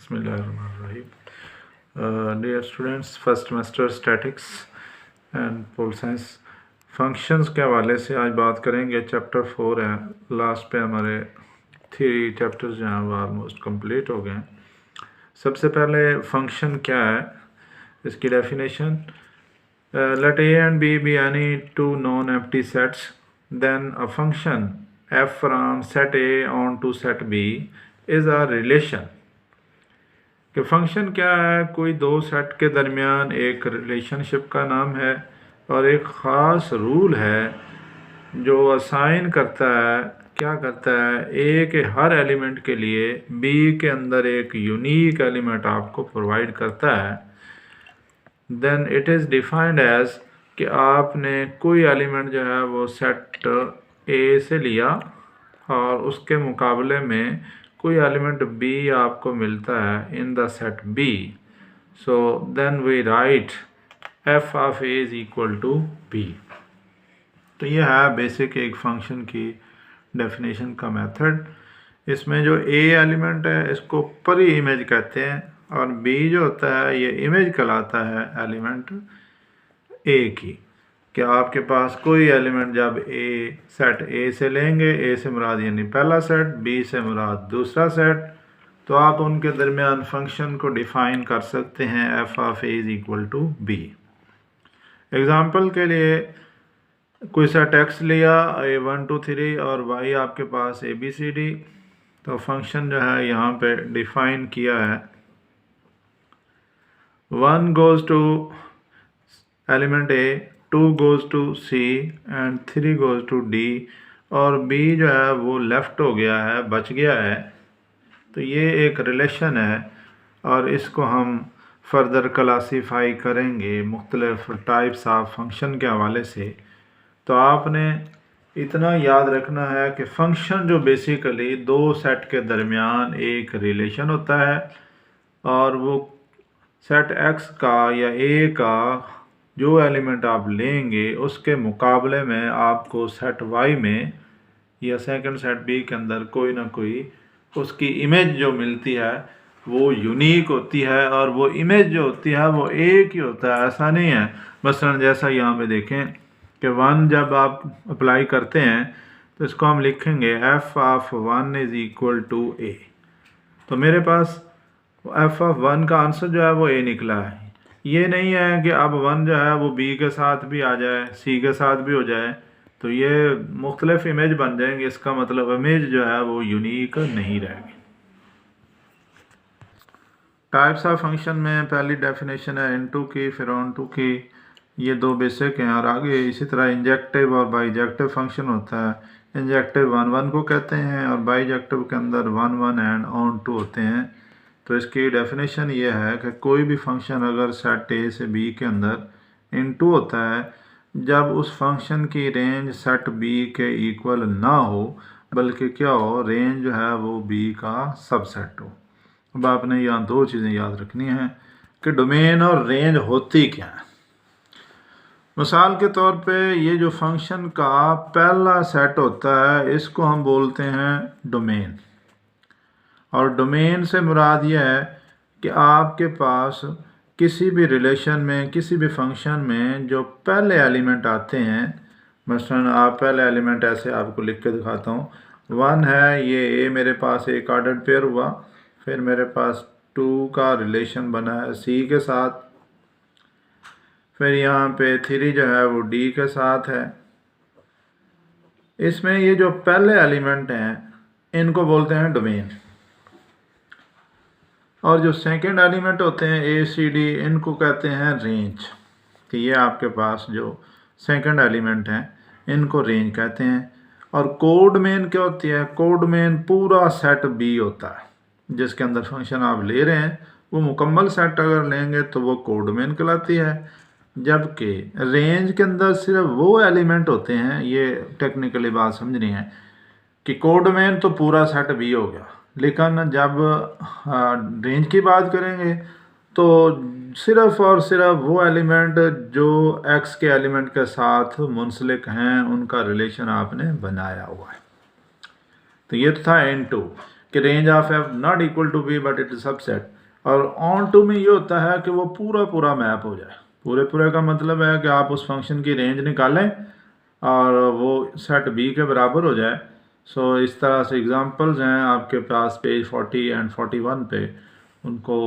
Bismillahirrahmanirrahim. Dear students, first semester statics and pol science functions के हवाले से आज बात करेंगे। चैप्टर 4 है, लास्ट पे हमारे 3 चैप्टर्स जो हैं वो ऑलमोस्ट कंप्लीट हो गए हैं। सबसे पहले फंक्शन क्या है, इसकी definition. Let a and b be any two non-empty sets, then a function f from set a on to set b is a relation। कि फंक्शन क्या है, कोई दो सेट के दरमियान एक रिलेशनशिप का नाम है और एक ख़ास रूल है जो असाइन करता है, क्या करता है, ए के हर एलिमेंट के लिए बी के अंदर एक यूनिक एलिमेंट आपको प्रोवाइड करता है। Then it is defined as कि आपने कोई एलिमेंट जो है वो सेट ए से लिया और उसके मुकाबले में कोई एलिमेंट बी आपको मिलता है in the set B. So then we write F of A is equal to B. तो ये है बेसिक एक फंक्शन की डेफिनेशन का मेथड। इसमें जो ए एलिमेंट है इसको परी इमेज कहते हैं और बी जो होता है ये इमेज कहलाता है एलिमेंट ए की। कि आपके पास कोई एलिमेंट जब ए सेट ए से लेंगे, ए से मुराद यानी पहला सेट, बी से मुराद दूसरा सेट, तो आप उनके दरमियान फंक्शन को डिफ़ाइन कर सकते हैं F of A is equal to B. Example के लिए कोई सेट एक्स लिया, ए 1 2 3 और वाई आपके पास ए बी सी डी, तो फंक्शन जो है यहाँ पे डिफ़ाइन किया है 1 goes to element A, 2 goes to C and 3 goes to D, और बी जो है वो लेफ़्ट हो गया है, बच गया है। तो ये एक रिलेशन है और इसको हम फर्दर क्लासीफाई करेंगे मुख्तलिफ टाइप्स ऑफ फंक्शन के हवाले से। तो आपने इतना याद रखना है कि फंक्शन जो बेसिकली दो सेट के दरमियान एक रिलेशन होता है और वो सेट एक्स का या ए का जो एलिमेंट आप लेंगे उसके मुकाबले में आपको सेट वाई में या सेकंड सेट बी के अंदर कोई ना कोई उसकी इमेज जो मिलती है वो यूनिक होती है और वो इमेज जो होती है वो एक ही होता है, ऐसा नहीं है। मसलन जैसा यहाँ पे देखें कि 1 जब आप अप्लाई करते हैं तो इसको हम लिखेंगे F of 1 is equal to A. तो मेरे पास एफ ऑफ 1 का आंसर जो है वो ए निकला है। ये नहीं है कि अब 1 जो है वो बी के साथ भी आ जाए, सी के साथ भी हो जाए, तो ये मुख्तलिफ इमेज बन जाएंगे। इसका मतलब इमेज जो है वो यूनिक नहीं रहेगी। टाइप्स ऑफ फंक्शन में पहली डेफिनेशन है इनटू की, फिर ऑनटू की, ये दो बेसिक हैं। और आगे इसी तरह इंजेक्टिव और बाइजेक्टिव फंक्शन होता है। इंजेक्टिव 1 1 को कहते हैं और बाइजेक्टिव के अंदर 1 1 एंड ऑन टू होते हैं। तो इसकी डेफिनेशन ये है कि कोई भी फंक्शन अगर सेट ए से बी के अंदर इनटू होता है जब उस फंक्शन की रेंज सेट बी के इक्वल ना हो, बल्कि क्या हो, रेंज जो है वो बी का सबसेट हो। अब आपने यहाँ दो चीज़ें याद रखनी हैं कि डोमेन और रेंज होती क्या है। मिसाल के तौर पे ये जो फंक्शन का पहला सेट होता है इसको हम बोलते हैं डोमेन। और डोमेन से मुराद ये है कि आपके पास किसी भी रिलेशन में, किसी भी फंक्शन में जो पहले एलिमेंट आते हैं, मसलन आप पहले एलिमेंट ऐसे आपको लिख के दिखाता हूँ, 1 है, ये ए मेरे पास एक ऑर्डर्ड पेयर हुआ, फिर मेरे पास 2 का रिलेशन बना है सी के साथ, फिर यहाँ पे 3 जो है वो डी के साथ है। इसमें ये जो पहले एलिमेंट हैं इनको बोलते हैं डोमेन, और जो सेकंड एलिमेंट होते हैं ए सी डी इनको कहते हैं रेंज। कि ये आपके पास जो सेकंड एलिमेंट हैं इनको रेंज कहते हैं। और कोड मेन क्या होती है, कोड मेन पूरा सेट बी होता है जिसके अंदर फंक्शन आप ले रहे हैं, वो मुकम्मल सेट अगर लेंगे तो वो कोड मेन कहलाती है। जबकि रेंज के अंदर सिर्फ वो एलिमेंट होते हैं, ये टेक्निकली बात समझनी है कि कोड मेन तो पूरा सेट बी हो गया, लेकिन जब रेंज की बात करेंगे तो सिर्फ और सिर्फ वो एलिमेंट जो एक्स के एलिमेंट के साथ मुंसलिक हैं उनका रिलेशन आपने बनाया हुआ है। तो ये तो था N2। कि range of F not equal to B but it is subset, और ऑन टू में ये होता है कि वो पूरा पूरा मैप हो जाए। पूरे पूरे का मतलब है कि आप उस फंक्शन की रेंज निकालें और वो सेट बी के बराबर हो जाए। सो इस तरह से एग्जांपल्स हैं आपके पास पेज 40 एंड 41 पे, उनको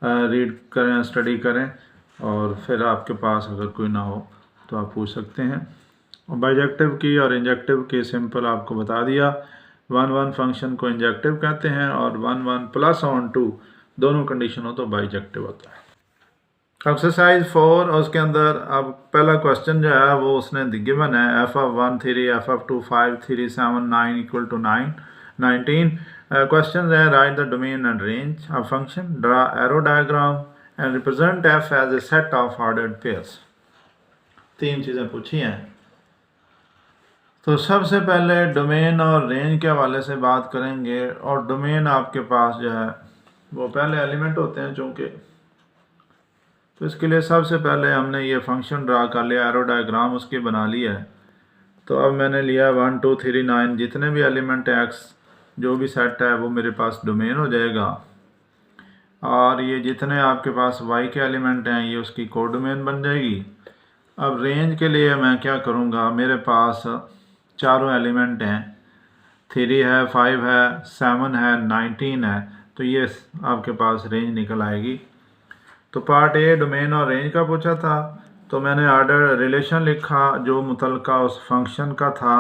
रीड करें, स्टडी करें, और फिर आपके पास अगर कोई ना हो तो आप पूछ सकते हैं। बाइजेक्टिव की और इंजेक्टिव की सिंपल आपको बता दिया। 1 फंक्शन को इंजेक्टिव कहते हैं और 1 प्लस ऑन टू दोनों कंडीशन हो तो बाइजेक्टिव होता है। एक्सरसाइज 4 और उसके अंदर अब पहला क्वेश्चन जो है वो उसने गिवन है F of 1 3 F of 2 5 3 7 9 equal to 19। Question है write the domain and range of function, draw arrow diagram and represent F as a set of ordered pairs. 3 चीज़ें पूछी हैं। तो सबसे पहले डोमेन और रेंज के हवाले से बात करेंगे, और डोमेन आपके पास जो है वो पहले एलिमेंट होते हैं चूँकि, तो इसके लिए सबसे पहले हमने ये फंक्शन ड्रा कर लिया, एरो डायग्राम उसकी बना लिया है। तो अब मैंने लिया 1 2 3 9 जितने भी एलिमेंट है एक्स जो भी सेट है वो मेरे पास डोमेन हो जाएगा, और ये जितने आपके पास वाई के एलिमेंट हैं ये उसकी कोडोमेन बन जाएगी। अब रेंज के लिए मैं क्या करूँगा, मेरे पास चारों एलिमेंट हैं, 3 है 5 है 7 है 19 है, तो ये आपके पास रेंज निकल आएगी। तो पार्ट ए डोमेन और रेंज का पूछा था, तो मैंने ऑर्डर रिलेशन लिखा जो मुतलका उस फंक्शन का था,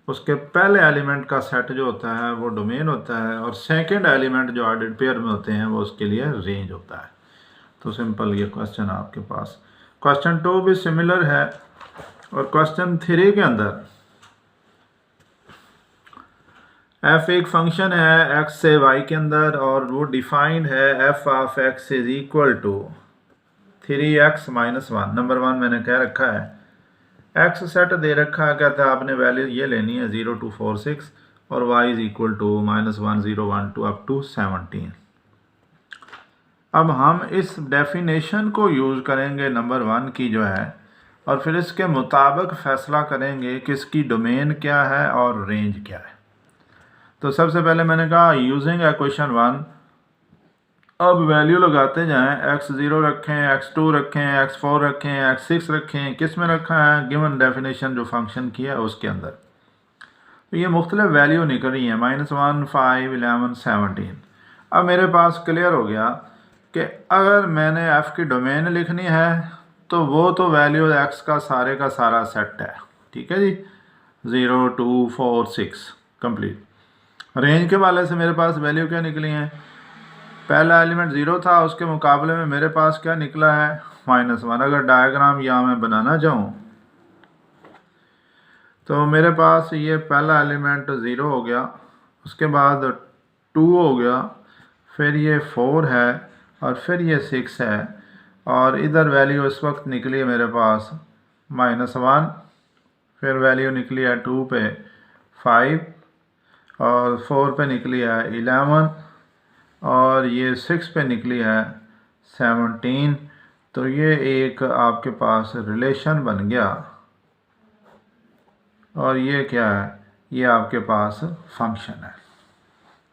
उसके पहले एलिमेंट का सेट जो होता है वो डोमेन होता है, और सेकंड एलिमेंट जो ऑर्डर्ड पेयर में होते हैं वो उसके लिए रेंज होता है। तो सिंपल ये क्वेश्चन आपके पास। क्वेश्चन 2 भी सिमिलर है, और क्वेश्चन 3 के अंदर एफ एक फंक्शन है एक्स से वाई के अंदर, और वो डिफाइंड है F of X is equal to 3x minus 1। Number 1 मैंने कह रखा है, एक्स सेट दे रखा है, कहता है आपने वैल्यू ये लेनी है 0 to 4 6, और y is equal to -1 0 1 2 up to 17। अब हम इस डेफिनेशन को यूज़ करेंगे नंबर 1 की जो है, और फिर इसके मुताबिक फैसला करेंगे कि इसकी डोमेन क्या है और रेंज क्या है। तो सबसे पहले मैंने कहा यूजिंग इक्वेशन 1, अब वैल्यू लगाते जाएं, x0 रखें, x2 रखें, x4 रखें, x6 रखें, किस में रखा है, गिवन डेफिनेशन जो फंक्शन की है उसके अंदर। तो ये मुख्तलिफ वैल्यू निकल रही हैं, -1 5 11 17। अब मेरे पास क्लियर हो गया कि अगर मैंने f की डोमेन लिखनी है तो वो तो वैल्यू x का सारा सेट है, ठीक है जी, 0 2 4 6 कंप्लीट। रेंज के वाले से मेरे पास वैल्यू क्या निकली है, पहला एलिमेंट 0 था, उसके मुकाबले में मेरे पास क्या निकला है -1। अगर डायग्राम यहाँ मैं बनाना चाहूँ तो मेरे पास ये पहला एलिमेंट 0 हो गया, उसके बाद 2 हो गया, फिर ये 4 है, और फिर ये 6 है, और इधर वैल्यू इस वक्त निकली है मेरे पास -1, फिर वैल्यू निकली है 2 पे 5, और 4 पे निकली है 11, और ये 6 पे निकली है 17। तो ये एक आपके पास रिलेशन बन गया, और ये क्या है, ये आपके पास फंक्शन है।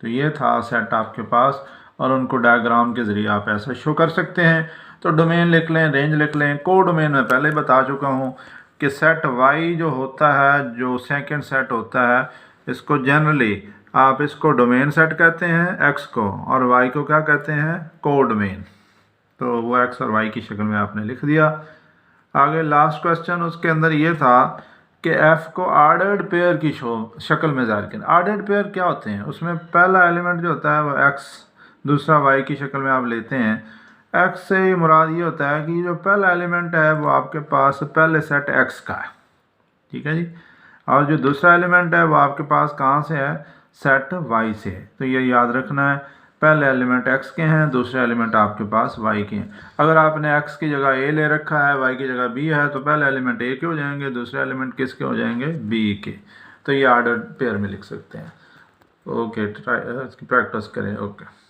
तो ये था सेट आपके पास, और उनको डायग्राम के ज़रिए आप ऐसा शो कर सकते हैं। तो डोमेन लिख लें, रेंज लिख लें। को डोमेन में पहले बता चुका हूँ कि सेट वाई जो होता है, जो सेकंड सेट होता है, इसको जनरली आप इसको डोमेन सेट कहते हैं एक्स को, और वाई को क्या कहते हैं, को डोमेन। तो वो एक्स और वाई की शक्ल में आपने लिख दिया। आगे लास्ट क्वेश्चन उसके अंदर ये था कि एफ को ऑर्डर्ड पेयर की शक्ल में ज़ाहिर करें। ऑर्डर्ड पेयर क्या होते हैं, उसमें पहला एलिमेंट जो होता है वो एक्स, दूसरा वाई की शक्ल में आप लेते हैं। एक्स से ही मुराद ये होता है कि जो पहला एलिमेंट है वो आपके पास पहले सेट एक्स का है, ठीक है जी, और जो दूसरा एलिमेंट है वो आपके पास कहाँ से है, सेट वाई से। तो ये याद रखना है, पहले एलिमेंट एक्स के हैं, दूसरे एलिमेंट आपके पास वाई के हैं। अगर आपने एक्स की जगह ए ले रखा है, वाई की जगह बी है, तो पहले एलिमेंट ए के हो जाएंगे, दूसरे एलिमेंट किसके हो जाएंगे, बी के। तो ये ऑर्डर पेयर में लिख सकते हैं। ओके, ट्राई इसकी प्रैक्टिस करें। ओके।